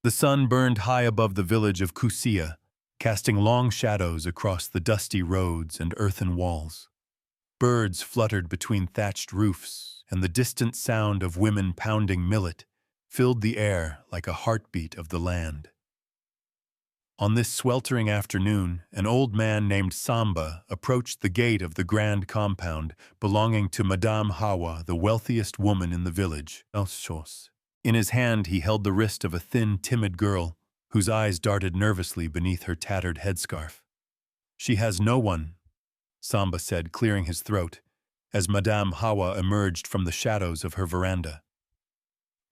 The sun burned high above the village of Kusia, casting long shadows across the dusty roads and earthen walls. Birds fluttered between thatched roofs, and the distant sound of women pounding millet filled the air like a heartbeat of the land. On this sweltering afternoon, an old man named Samba approached the gate of the grand compound belonging to Madame Hawa, the wealthiest woman in the village. In his hand he held the wrist of a thin, timid girl whose eyes darted nervously beneath her tattered headscarf. "She has no one," Samba said, clearing his throat, as Madame Hawa emerged from the shadows of her veranda.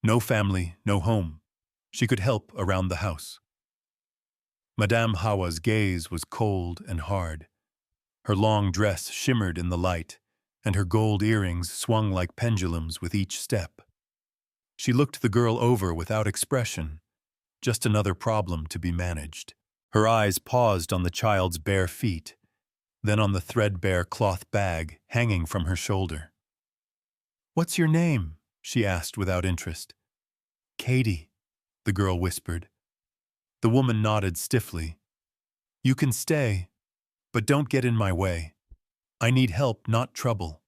"No family, no home. She could help around the house." Madame Hawa's gaze was cold and hard. Her long dress shimmered in the light, and her gold earrings swung like pendulums with each step. She looked the girl over without expression, just another problem to be managed. Her eyes paused on the child's bare feet, then on the threadbare cloth bag hanging from her shoulder. "What's your name?" she asked without interest. "Katie," the girl whispered. The woman nodded stiffly. "You can stay, but don't get in my way. I need help, not trouble."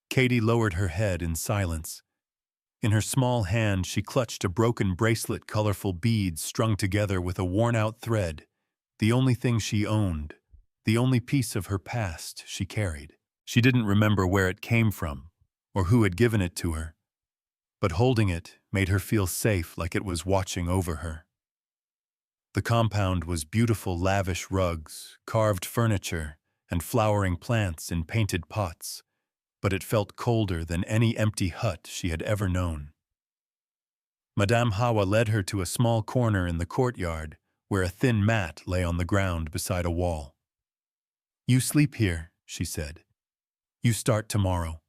Katie lowered her head in silence. In her small hand she clutched a broken bracelet, colorful beads strung together with a worn-out thread, the only thing she owned, the only piece of her past she carried. She didn't remember where it came from, or who had given it to her, but holding it made her feel safe, like it was watching over her. The compound was beautiful, lavish rugs, carved furniture, and flowering plants in painted pots, but it felt colder than any empty hut she had ever known. Madame Hawa led her to a small corner in the courtyard, where a thin mat lay on the ground beside a wall. "You sleep here," she said. "You start tomorrow."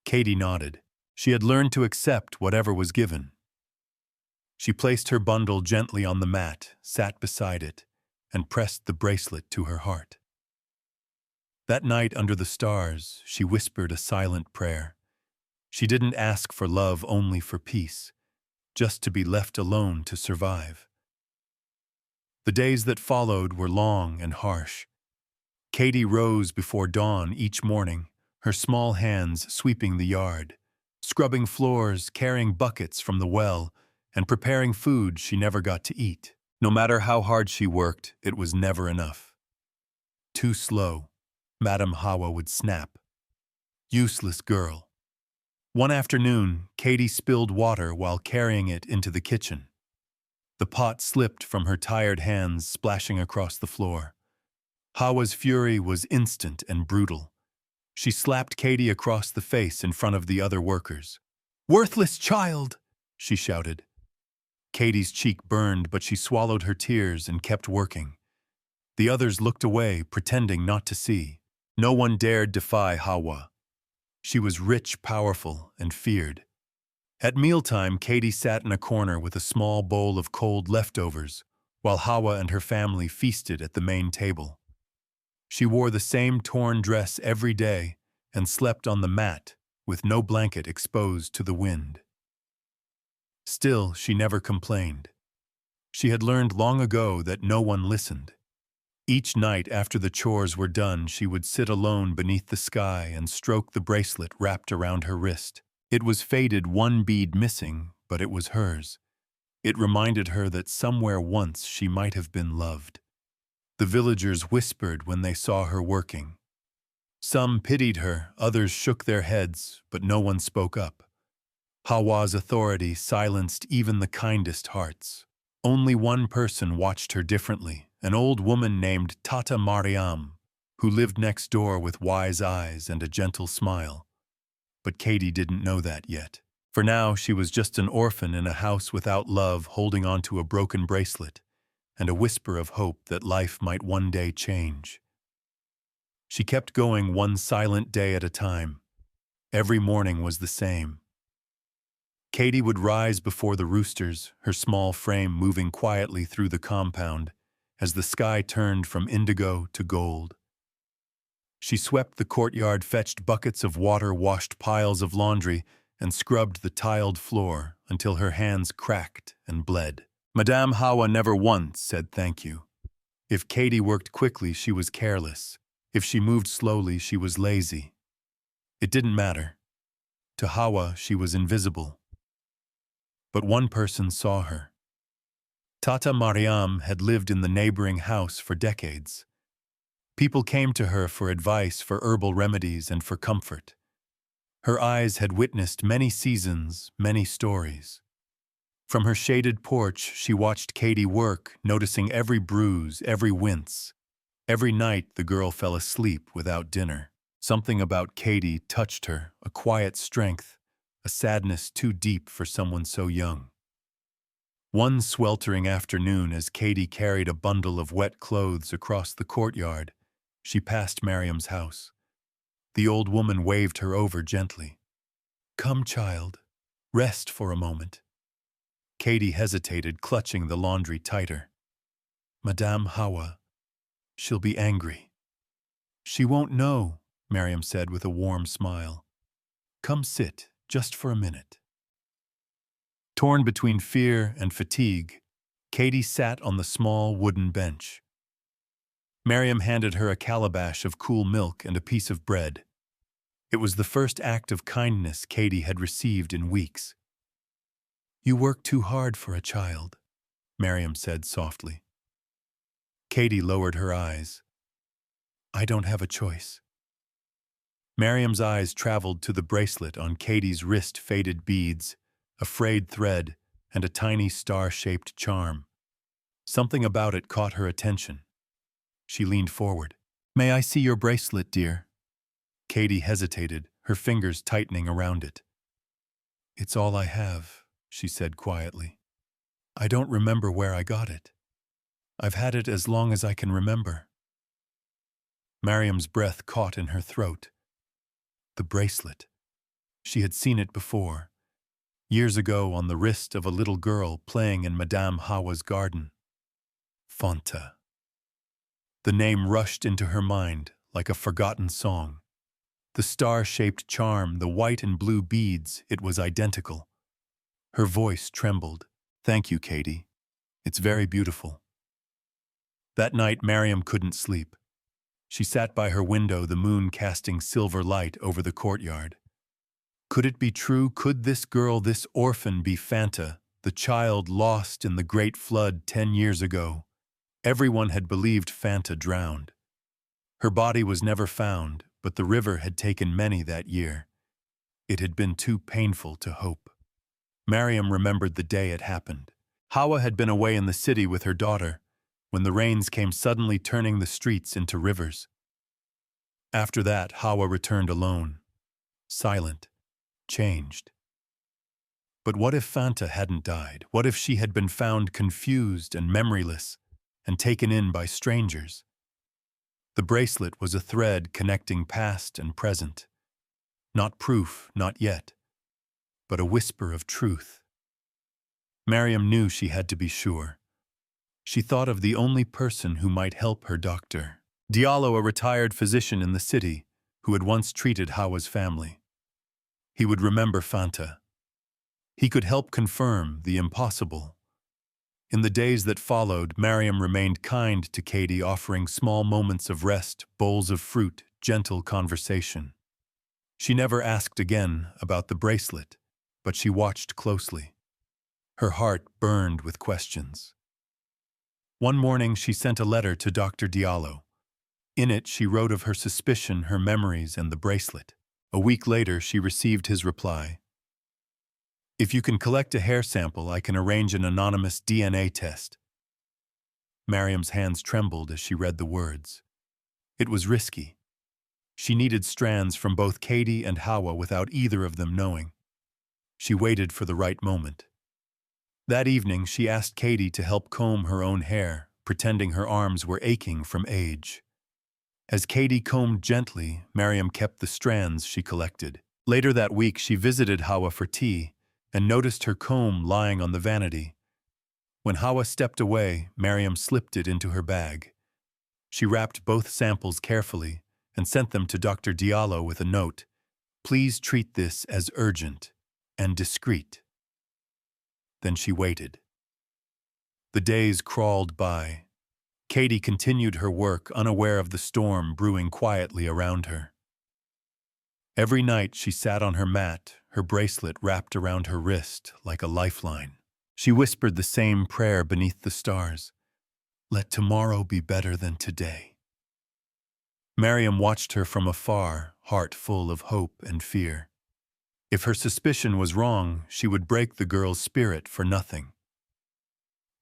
Katie nodded. She had learned to accept whatever was given. She placed her bundle gently on the mat, sat beside it, and pressed the bracelet to her heart. That night under the stars, she whispered a silent prayer. She didn't ask for love, only for peace, just to be left alone to survive. The days that followed were long and harsh. Katie rose before dawn each morning, her small hands sweeping the yard, scrubbing floors, carrying buckets from the well, and preparing food she never got to eat. No matter how hard she worked, it was never enough. "Too slow," Madame Hawa would snap. "Useless girl." One afternoon, Katie spilled water while carrying it into the kitchen. The pot slipped from her tired hands, splashing across the floor. Hawa's fury was instant and brutal. She slapped Katie across the face in front of the other workers. "Worthless child!" she shouted. Katie's cheek burned, but she swallowed her tears and kept working. The others looked away, pretending not to see. No one dared defy Hawa. She was rich, powerful, and feared. At mealtime, Katie sat in a corner with a small bowl of cold leftovers, while Hawa and her family feasted at the main table. She wore the same torn dress every day and slept on the mat, with no blanket exposed to the wind. Still, she never complained. She had learned long ago that no one listened. Each night after the chores were done, she would sit alone beneath the sky and stroke the bracelet wrapped around her wrist. It was faded, one bead missing, but it was hers. It reminded her that somewhere once she might have been loved. The villagers whispered when they saw her working. Some pitied her, others shook their heads, but no one spoke up. Hawa's authority silenced even the kindest hearts. Only one person watched her differently, an old woman named Tata Mariam, who lived next door with wise eyes and a gentle smile. But Katie didn't know that yet. For now, she was just an orphan in a house without love, holding on to a broken bracelet and a whisper of hope that life might one day change. She kept going, one silent day at a time. Every morning was the same. Katie would rise before the roosters, her small frame moving quietly through the compound as the sky turned from indigo to gold. She swept the courtyard, fetched buckets of water, washed piles of laundry, and scrubbed the tiled floor until her hands cracked and bled. Madame Hawa never once said thank you. If Katie worked quickly, she was careless. If she moved slowly, she was lazy. It didn't matter. To Hawa, she was invisible. But one person saw her. Tata Mariam had lived in the neighboring house for decades. People came to her for advice, for herbal remedies, and for comfort. Her eyes had witnessed many seasons, many stories. From her shaded porch, she watched Katie work, noticing every bruise, every wince. Every night, the girl fell asleep without dinner. Something about Katie touched her, a quiet strength, a sadness too deep for someone so young. One sweltering afternoon, as Katie carried a bundle of wet clothes across the courtyard, she passed Mariam's house. The old woman waved her over gently. "Come, child. Rest for a moment." Katie hesitated, clutching the laundry tighter. "Madame Hawa, she'll be angry." "She won't know," Mariam said with a warm smile. "Come sit, just for a minute." Torn between fear and fatigue, Katie sat on the small wooden bench. Mariam handed her a calabash of cool milk and a piece of bread. It was the first act of kindness Katie had received in weeks. "You work too hard for a child," Mariam said softly. Katie lowered her eyes. "I don't have a choice." Mariam's eyes traveled to the bracelet on Katie's wrist, faded beads, a frayed thread, and a tiny star-shaped charm. Something about it caught her attention. She leaned forward. "May I see your bracelet, dear?" Katie hesitated, her fingers tightening around it. "It's all I have," she said quietly. "I don't remember where I got it. I've had it as long as I can remember." Mariam's breath caught in her throat. The bracelet. She had seen it before, years ago on the wrist of a little girl playing in Madame Hawa's garden. Fanta. The name rushed into her mind like a forgotten song. The star-shaped charm, the white and blue beads, it was identical. Her voice trembled. "Thank you, Katie. It's very beautiful." That night, Mariam couldn't sleep. She sat by her window, the moon casting silver light over the courtyard. Could it be true? Could this girl, this orphan, be Fanta, the child lost in the Great Flood 10 years ago? Everyone had believed Fanta drowned. Her body was never found, but the river had taken many that year. It had been too painful to hope. Mariam remembered the day it happened. Hawa had been away in the city with her daughter, when the rains came suddenly turning the streets into rivers. After that, Hawa returned alone, silent, changed. But what if Fanta hadn't died? What if she had been found confused and memoryless, and taken in by strangers? The bracelet was a thread connecting past and present. Not proof, not yet, but a whisper of truth. Mariam knew she had to be sure. She thought of the only person who might help her, Dr. Diallo, a retired physician in the city, who had once treated Hawa's family. He would remember Fanta. He could help confirm the impossible. In the days that followed, Mariam remained kind to Katie, offering small moments of rest, bowls of fruit, gentle conversation. She never asked again about the bracelet, but she watched closely. Her heart burned with questions. One morning, she sent a letter to Dr. Diallo. In it, she wrote of her suspicion, her memories, and the bracelet. A week later, she received his reply. "If you can collect a hair sample, I can arrange an anonymous DNA test." Mariam's hands trembled as she read the words. It was risky. She needed strands from both Katie and Hawa without either of them knowing. She waited for the right moment. That evening, she asked Katie to help comb her own hair, pretending her arms were aching from age. As Katie combed gently, Mariam kept the strands she collected. Later that week, she visited Hawa for tea and noticed her comb lying on the vanity. When Hawa stepped away, Mariam slipped it into her bag. She wrapped both samples carefully and sent them to Dr. Diallo with a note. "Please treat this as urgent. and discreet. Then she waited. The days crawled by. Katie continued her work, unaware of the storm brewing quietly around her. Every night she sat on her mat, her bracelet wrapped around her wrist like a lifeline. She whispered the same prayer beneath the stars. Let tomorrow be better than today. Mariam watched her from afar, heart full of hope and fear. If her suspicion was wrong, she would break the girl's spirit for nothing.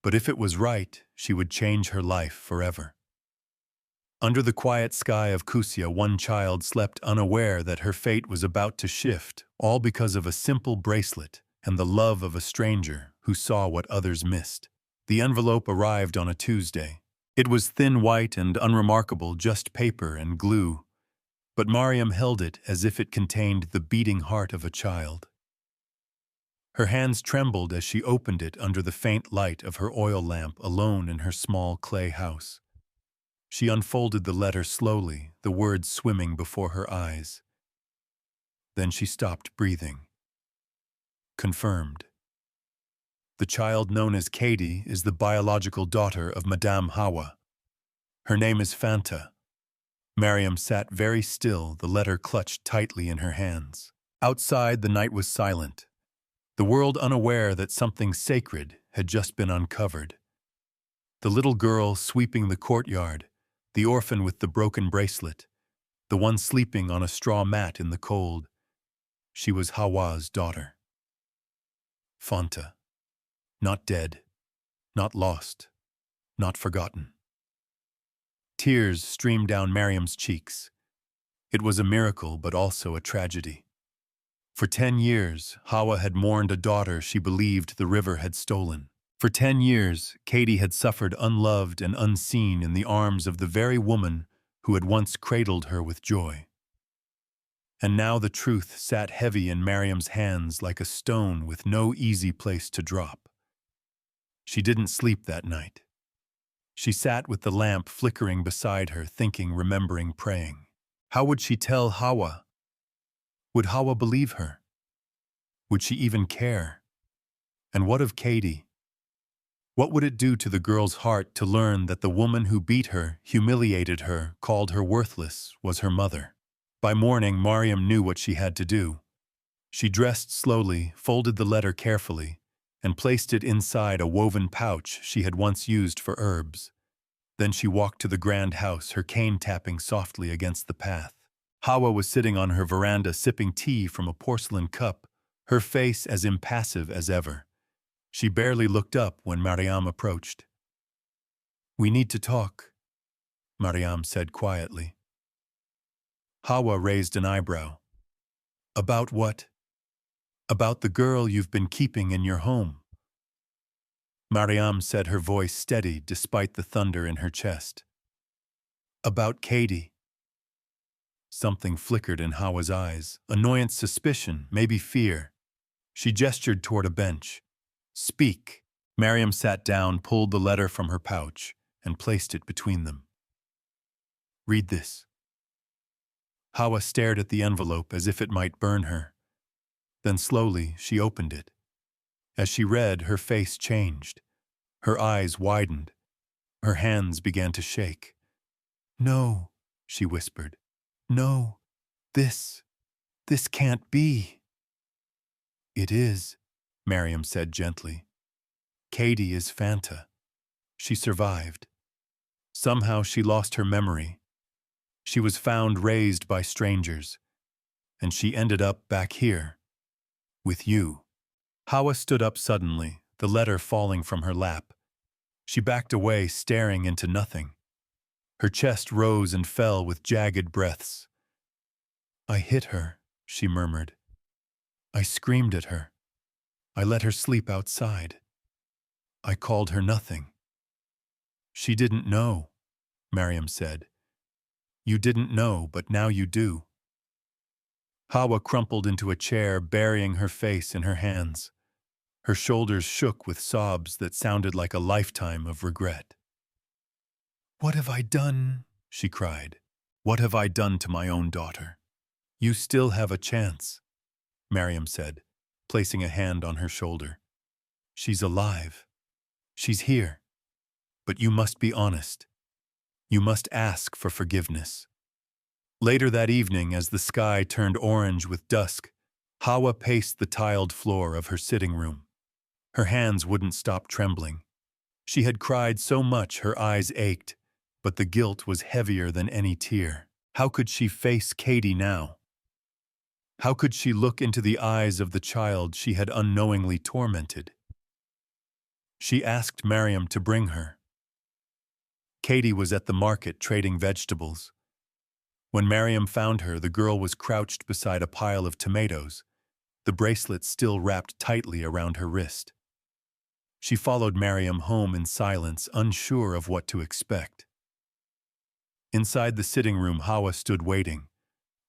But if it was right, she would change her life forever. Under the quiet sky of Kusia, one child slept unaware that her fate was about to shift, all because of a simple bracelet and the love of a stranger who saw what others missed. The envelope arrived on a Tuesday. It was thin white and unremarkable, just paper and glue. But Mariam held it as if it contained the beating heart of a child. Her hands trembled as she opened it under the faint light of her oil lamp, alone in her small clay house. She unfolded the letter slowly, the words swimming before her eyes. Then she stopped breathing. Confirmed. The child known as Katie is the biological daughter of Madame Hawa. Her name is Fanta. Mariam sat very still, the letter clutched tightly in her hands. Outside, the night was silent, the world unaware that something sacred had just been uncovered. The little girl sweeping the courtyard, the orphan with the broken bracelet, the one sleeping on a straw mat in the cold. She was Hawa's daughter. Fanta. Not dead, not lost, not forgotten. Tears streamed down Mariam's cheeks. It was a miracle, but also a tragedy. For 10 years, Hawa had mourned a daughter she believed the river had stolen. For 10 years, Katie had suffered unloved and unseen in the arms of the very woman who had once cradled her with joy. And now the truth sat heavy in Mariam's hands like a stone with no easy place to drop. She didn't sleep that night. She sat with the lamp flickering beside her, thinking, remembering, praying. How would she tell Hawa? Would Hawa believe her? Would she even care? And what of Katie? What would it do to the girl's heart to learn that the woman who beat her, humiliated her, called her worthless, was her mother? By morning, Mariam knew what she had to do. She dressed slowly, folded the letter carefully, and placed it inside a woven pouch she had once used for herbs. Then she walked to the grand house, her cane tapping softly against the path. Hawa was sitting on her veranda sipping tea from a porcelain cup, her face as impassive as ever. She barely looked up when Mariam approached. "We need to talk," Mariam said quietly. Hawa raised an eyebrow. "About what?" "About the girl you've been keeping in your home." Mariam said, her voice steady despite the thunder in her chest. "About Katie." Something flickered in Hawa's eyes, annoyance, suspicion, maybe fear. She gestured toward a bench. "Speak." Mariam sat down, pulled the letter from her pouch, and placed it between them. "Read this." Hawa stared at the envelope as if it might burn her. Then slowly she opened it. As she read, her face changed. Her eyes widened. Her hands began to shake. "No," she whispered. "No, this can't be." "It is," Mariam said gently. "Katie is Fanta. She survived. Somehow she lost her memory. She was found raised by strangers, and she ended up back here, with you." Hawa stood up suddenly, the letter falling from her lap. She backed away, staring into nothing. Her chest rose and fell with jagged breaths. "I hit her," she murmured. "I screamed at her. I let her sleep outside. I called her nothing." "She didn't know," Mariam said. "You didn't know, but now you do." Hawa crumpled into a chair, burying her face in her hands. Her shoulders shook with sobs that sounded like a lifetime of regret. "What have I done?" she cried. "What have I done to my own daughter?" "You still have a chance," Mariam said. placing a hand on her shoulder. She's alive. She's here. But you must be honest. You must ask for forgiveness. Later that evening, as the sky turned orange with dusk, Hawa paced the tiled floor of her sitting room. Her hands wouldn't stop trembling. She had cried so much her eyes ached, but the guilt was heavier than any tear. How could she face Katie now? How could she look into the eyes of the child she had unknowingly tormented? She asked Mariam to bring her. Katie was at the market trading vegetables. When Mariam found her, the girl was crouched beside a pile of tomatoes, the bracelet still wrapped tightly around her wrist. She followed Mariam home in silence, unsure of what to expect. Inside the sitting room, Hawa stood waiting.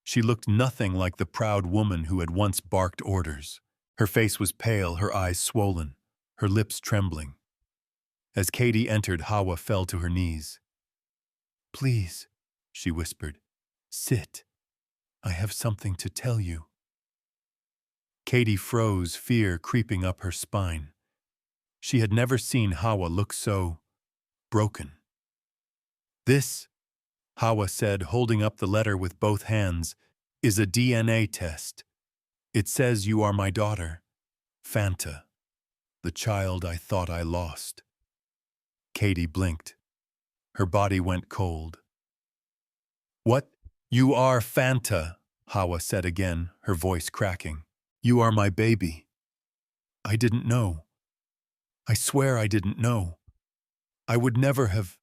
She looked nothing like the proud woman who had once barked orders. Her face was pale, her eyes swollen, her lips trembling. As Katie entered, Hawa fell to her knees. "Please," she whispered, "sit. I have something to tell you." Katie froze, fear creeping up her spine. She had never seen Hawa look so broken. "This," Hawa said, holding up the letter with both hands, "is a DNA test. It says you are my daughter, Fanta, the child I thought I lost." Katie blinked. Her body went cold. "What? You are Fanta," Hawa said again, her voice cracking. "You are my baby. I didn't know. I swear I didn't know. I would never have—"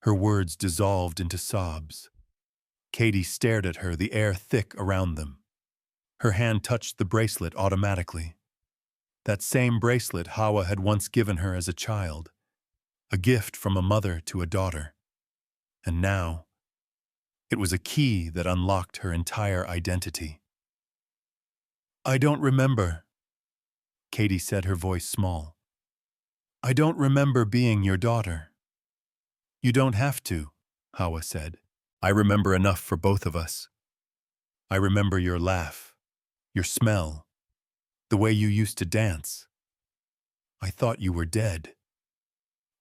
Her words dissolved into sobs. Katie stared at her, the air thick around them. Her hand touched the bracelet automatically. That same bracelet Hawa had once given her as a child. A gift from a mother to a daughter. And now, it was a key that unlocked her entire identity. "I don't remember," Katie said, her voice small. "I don't remember being your daughter." "You don't have to," Hawa said. "I remember enough for both of us. I remember your laugh, your smell, the way you used to dance. I thought you were dead."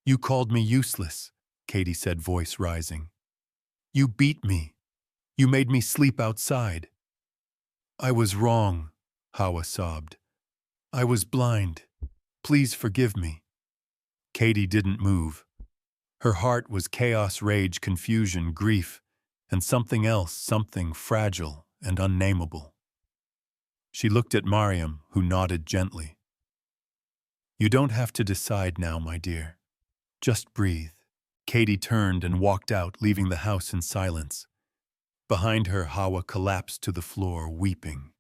"You called me useless," Katie said, voice rising. "You beat me. You made me sleep outside." "I was wrong," Hawa sobbed. "I was blind. Please forgive me." Katie didn't move. Her heart was chaos, rage, confusion, grief, and something else, something fragile and unnameable. She looked at Mariam, who nodded gently. "You don't have to decide now, my dear. Just breathe." Katie turned and walked out, leaving the house in silence. Behind her, Hawa collapsed to the floor, weeping.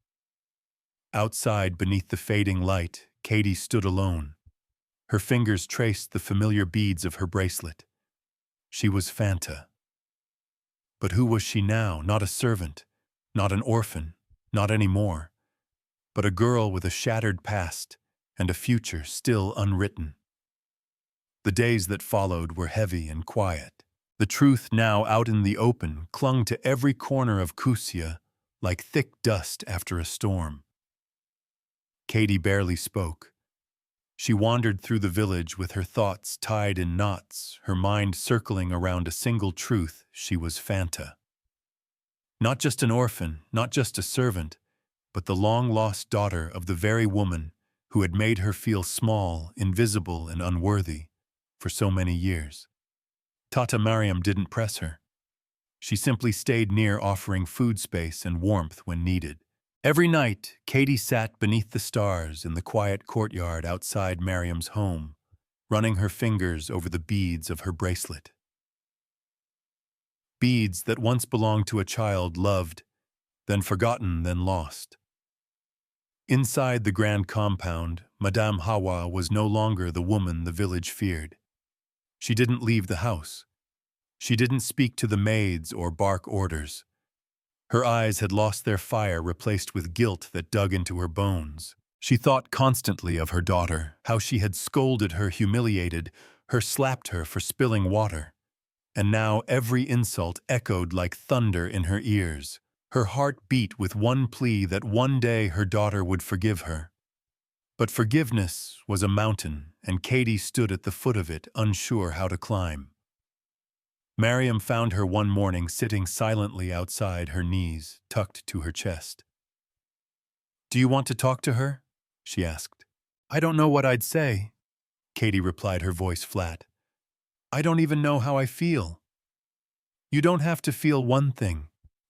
Outside, beneath the fading light, Katie stood alone. Her fingers traced the familiar beads of her bracelet. She was Fanta. But who was she now? Not a servant, not an orphan, not any more, but a girl with a shattered past and a future still unwritten. The days that followed were heavy and quiet. The truth, now out in the open, clung to every corner of Kusia like thick dust after a storm. Katie barely spoke. She wandered through the village with her thoughts tied in knots, her mind circling around a single truth: she was Fanta. Not just an orphan, not just a servant, but the long-lost daughter of the very woman who had made her feel small, invisible, and unworthy for so many years. Tata Mariam didn't press her. She simply stayed near, offering food, space, and warmth when needed. Every night, Katie sat beneath the stars in the quiet courtyard outside Mariam's home, running her fingers over the beads of her bracelet. Beads that once belonged to a child loved, then forgotten, then lost. Inside the grand compound, Madame Hawa was no longer the woman the village feared. She didn't leave the house. She didn't speak to the maids or bark orders. Her eyes had lost their fire, replaced with guilt that dug into her bones. She thought constantly of her daughter, how she had scolded her, humiliated her, slapped her for spilling water. And now every insult echoed like thunder in her ears. Her heart beat with one plea that one day her daughter would forgive her. But forgiveness was a mountain, and Katie stood at the foot of it, unsure how to climb. Miriam found her one morning sitting silently outside, her knees tucked to her chest. "Do you want to talk to her?" she asked. "I don't know what I'd say," Katie replied, her voice flat. "I don't even know how I feel." "You don't have to feel one thing,"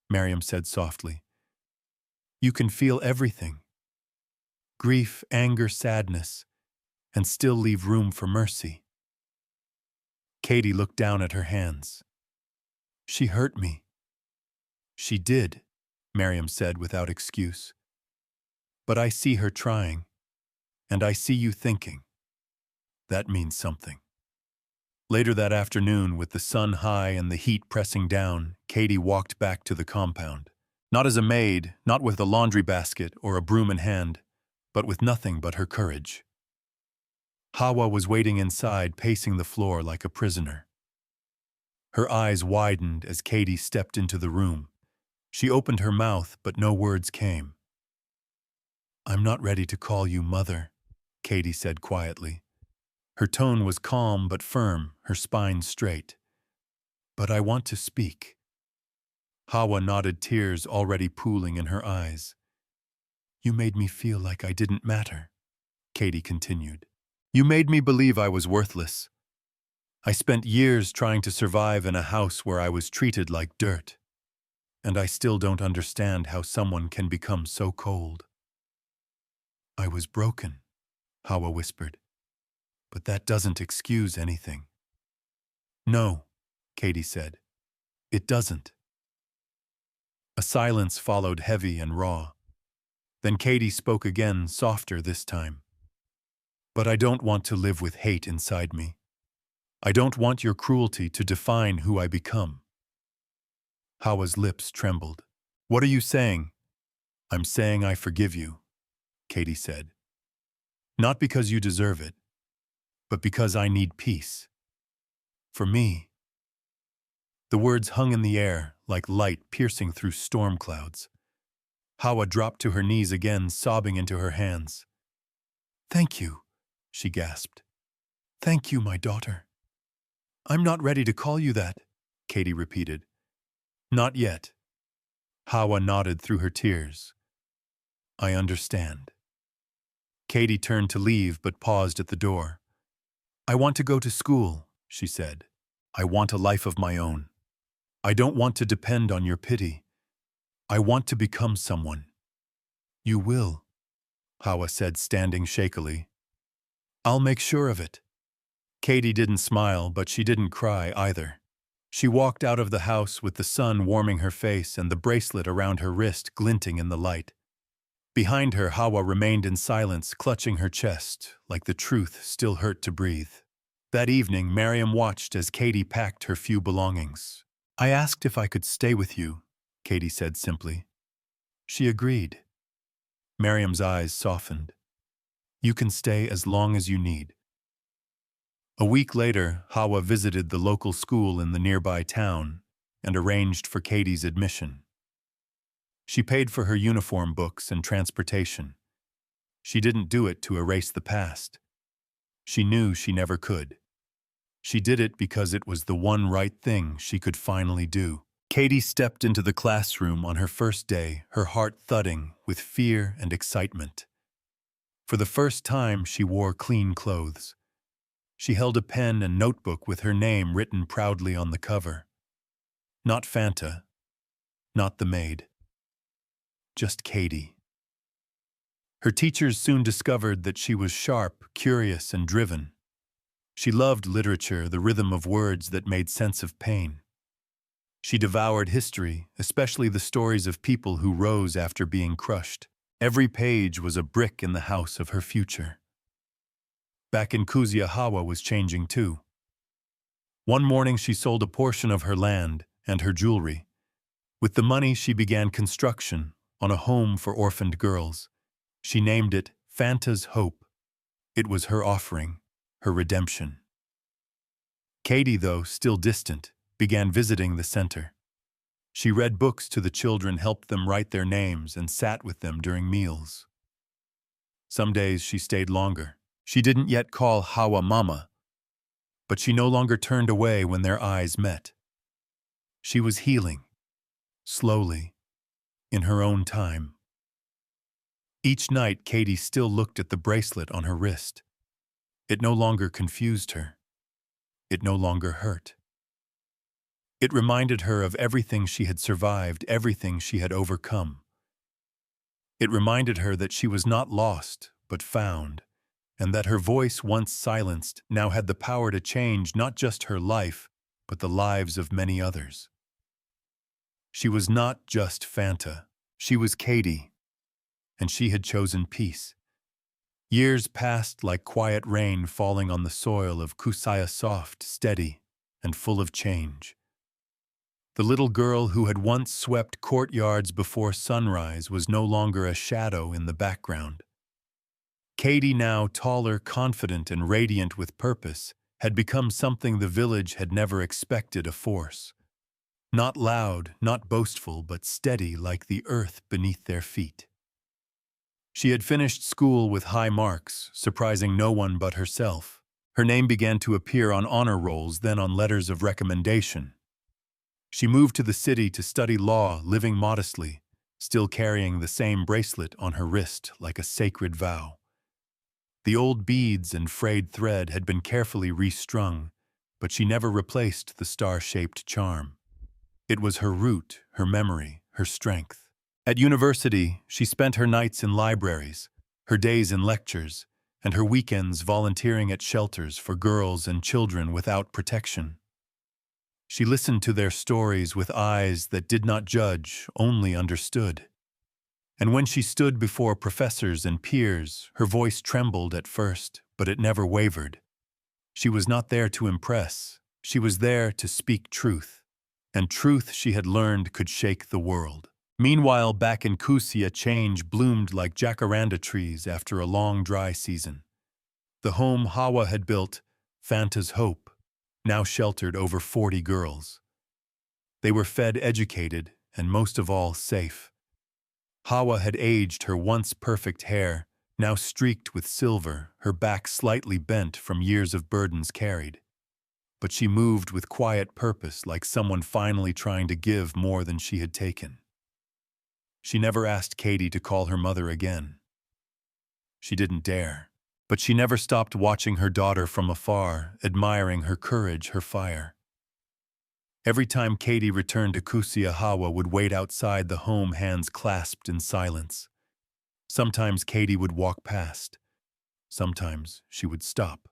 Miriam said softly. "You can feel everything. Grief, anger, sadness, and still leave room for mercy." Katie looked down at her hands. "She hurt me." "She did," Miriam said without excuse. "But I see her trying, and I see you thinking. That means something." Later that afternoon, with the sun high and the heat pressing down, Katie walked back to the compound. Not as a maid, not with a laundry basket or a broom in hand, but with nothing but her courage. Hawa was waiting inside, pacing the floor like a prisoner. Her eyes widened as Katie stepped into the room. She opened her mouth, but no words came. "I'm not ready to call you mother," Katie said quietly. Her tone was calm but firm, her spine straight. "But I want to speak." Hawa nodded, tears already pooling in her eyes. "You made me feel like I didn't matter," Katie continued. "You made me believe I was worthless. I spent years trying to survive in a house where I was treated like dirt. And I still don't understand how someone can become so cold." "I was broken," Hawa whispered. "But that doesn't excuse anything." "No," Katie said. "It doesn't." A silence followed, heavy and raw. Then Katie spoke again, softer this time. "But I don't want to live with hate inside me. I don't want your cruelty to define who I become." Hawa's lips trembled. "What are you saying?" "I'm saying I forgive you," Katie said. "Not because you deserve it, but because I need peace. For me." The words hung in the air like light piercing through storm clouds. Hawa dropped to her knees again, sobbing into her hands. "Thank you," she gasped. "Thank you, my daughter." "I'm not ready to call you that," Katie repeated. "Not yet." Hawa nodded through her tears. "I understand." Katie turned to leave but paused at the door. "I want to go to school," she said. "I want a life of my own. I don't want to depend on your pity. I want to become someone." "You will," Hawa said, standing shakily. "I'll make sure of it." Katie didn't smile, but she didn't cry either. She walked out of the house with the sun warming her face and the bracelet around her wrist glinting in the light. Behind her, Hawa remained in silence, clutching her chest, like the truth still hurt to breathe. That evening, Miriam watched as Katie packed her few belongings. "I asked if I could stay with you," Katie said simply. She agreed. Miriam's eyes softened. "You can stay as long as you need." A week later, Hawa visited the local school in the nearby town and arranged for Katie's admission. She paid for her uniform, books, and transportation. She didn't do it to erase the past. She knew she never could. She did it because it was the one right thing she could finally do. Katie stepped into the classroom on her first day, her heart thudding with fear and excitement. For the first time, she wore clean clothes. She held a pen and notebook with her name written proudly on the cover. Not Fanta, not the maid. Just Katie. Her teachers soon discovered that she was sharp, curious, and driven. She loved literature, the rhythm of words that made sense of pain. She devoured history, especially the stories of people who rose after being crushed. Every page was a brick in the house of her future. Back in Kuzia, Hawa was changing too. One morning she sold a portion of her land and her jewelry. With the money she began construction on a home for orphaned girls. She named it Fanta's Hope. It was her offering, her redemption. Katie, though still distant, began visiting the center. She read books to the children, helped them write their names, and sat with them during meals. Some days she stayed longer. She didn't yet call Hawa Mama, but she no longer turned away when their eyes met. She was healing, slowly, in her own time. Each night, Katie still looked at the bracelet on her wrist. It no longer confused her. It no longer hurt. It reminded her of everything she had survived, everything she had overcome. It reminded her that she was not lost, but found, and that her voice, once silenced, now had the power to change not just her life, but the lives of many others. She was not just Fanta. She was Katie, and she had chosen peace. Years passed like quiet rain falling on the soil of Kusaya, soft, steady, and full of change. The little girl who had once swept courtyards before sunrise was no longer a shadow in the background. Katie, now taller, confident, and radiant with purpose, had become something the village had never expected, a force. Not loud, not boastful, but steady like the earth beneath their feet. She had finished school with high marks, surprising no one but herself. Her name began to appear on honor rolls, then on letters of recommendation. She moved to the city to study law, living modestly, still carrying the same bracelet on her wrist like a sacred vow. The old beads and frayed thread had been carefully restrung, but she never replaced the star-shaped charm. It was her root, her memory, her strength. At university, she spent her nights in libraries, her days in lectures, and her weekends volunteering at shelters for girls and children without protection. She listened to their stories with eyes that did not judge, only understood. And when she stood before professors and peers, her voice trembled at first, but it never wavered. She was not there to impress. She was there to speak truth. And truth, she had learned, could shake the world. Meanwhile, back in Kusia, change bloomed like jacaranda trees after a long dry season. The home Hawa had built, Fanta's hope, now sheltered over 40 girls. They were fed, educated, and most of all, safe. Hawa had aged, her once perfect hair, now streaked with silver, her back slightly bent from years of burdens carried. But she moved with quiet purpose, like someone finally trying to give more than she had taken. She never asked Katie to call her mother again. She didn't dare. But she never stopped watching her daughter from afar, admiring her courage, her fire. Every time Katie returned to Kusia, Hawa would wait outside the home, hands clasped in silence. Sometimes Katie would walk past. Sometimes she would stop.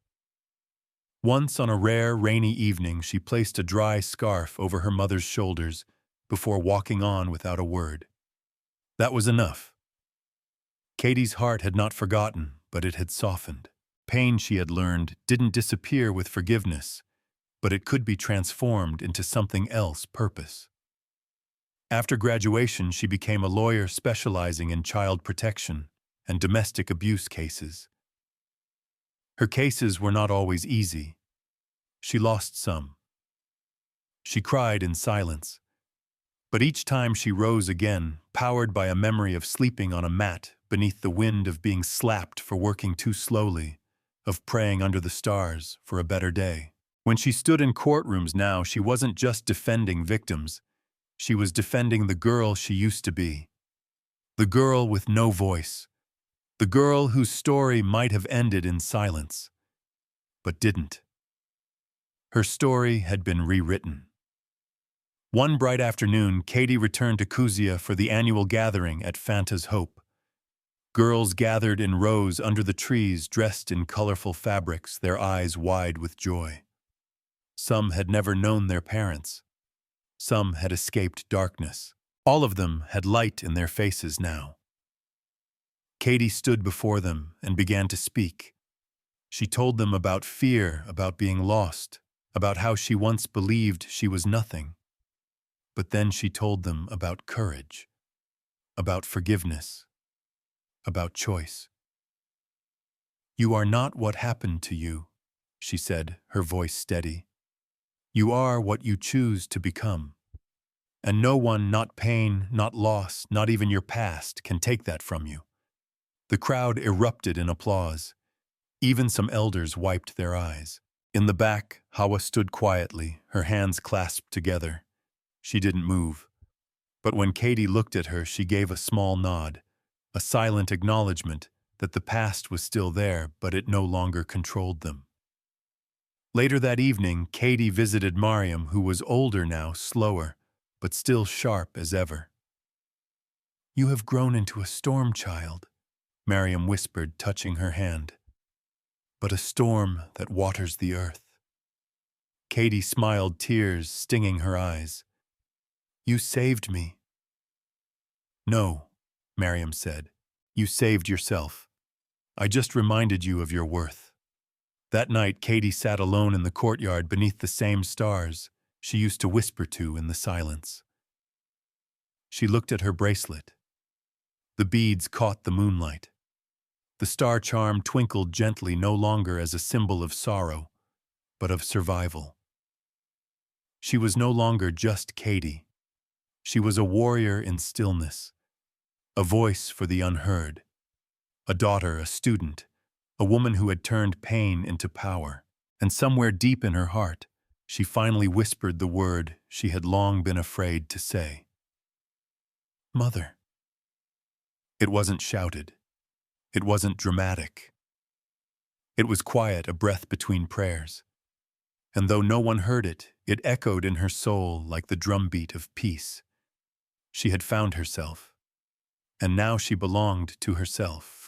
Once on a rare, rainy evening, she placed a dry scarf over her mother's shoulders before walking on without a word. That was enough. Katie's heart had not forgotten, but it had softened. Pain, she had learned, didn't disappear with forgiveness, but it could be transformed into something else, purpose. After graduation, she became a lawyer specializing in child protection and domestic abuse cases. Her cases were not always easy. She lost some. She cried in silence. But each time she rose again, powered by a memory of sleeping on a mat beneath the wind, of being slapped for working too slowly, of praying under the stars for a better day. When she stood in courtrooms now, she wasn't just defending victims. She was defending the girl she used to be. The girl with no voice. The girl whose story might have ended in silence, but didn't. Her story had been rewritten. One bright afternoon, Katie returned to Kusia for the annual gathering at Fanta's Hope. Girls gathered in rows under the trees, dressed in colorful fabrics, their eyes wide with joy. Some had never known their parents. Some had escaped darkness. All of them had light in their faces now. Katie stood before them and began to speak. She told them about fear, about being lost, about how she once believed she was nothing. But then she told them about courage, about forgiveness, about choice. "You are not what happened to you," she said, her voice steady. "You are what you choose to become." And no one, not pain, not loss, not even your past, can take that from you. The crowd erupted in applause. Even some elders wiped their eyes. In the back, Hawa stood quietly, her hands clasped together. She didn't move. But when Katie looked at her, she gave a small nod, a silent acknowledgement that the past was still there, but it no longer controlled them. Later that evening, Katie visited Mariam, who was older now, slower, but still sharp as ever. "You have grown into a storm child," Mariam whispered, touching her hand. "But a storm that waters the earth." Katie smiled, tears stinging her eyes. "You saved me." "No," Mariam said. "You saved yourself. I just reminded you of your worth." That night, Katie sat alone in the courtyard beneath the same stars she used to whisper to in the silence. She looked at her bracelet. The beads caught the moonlight. The star charm twinkled gently, no longer as a symbol of sorrow, but of survival. She was no longer just Katie. She was a warrior in stillness, a voice for the unheard, a daughter, a student, a woman who had turned pain into power. And somewhere deep in her heart, she finally whispered the word she had long been afraid to say. "Mother." It wasn't shouted. It wasn't dramatic. It was quiet, a breath between prayers. And though no one heard it, it echoed in her soul like the drumbeat of peace. She had found herself, and now she belonged to herself.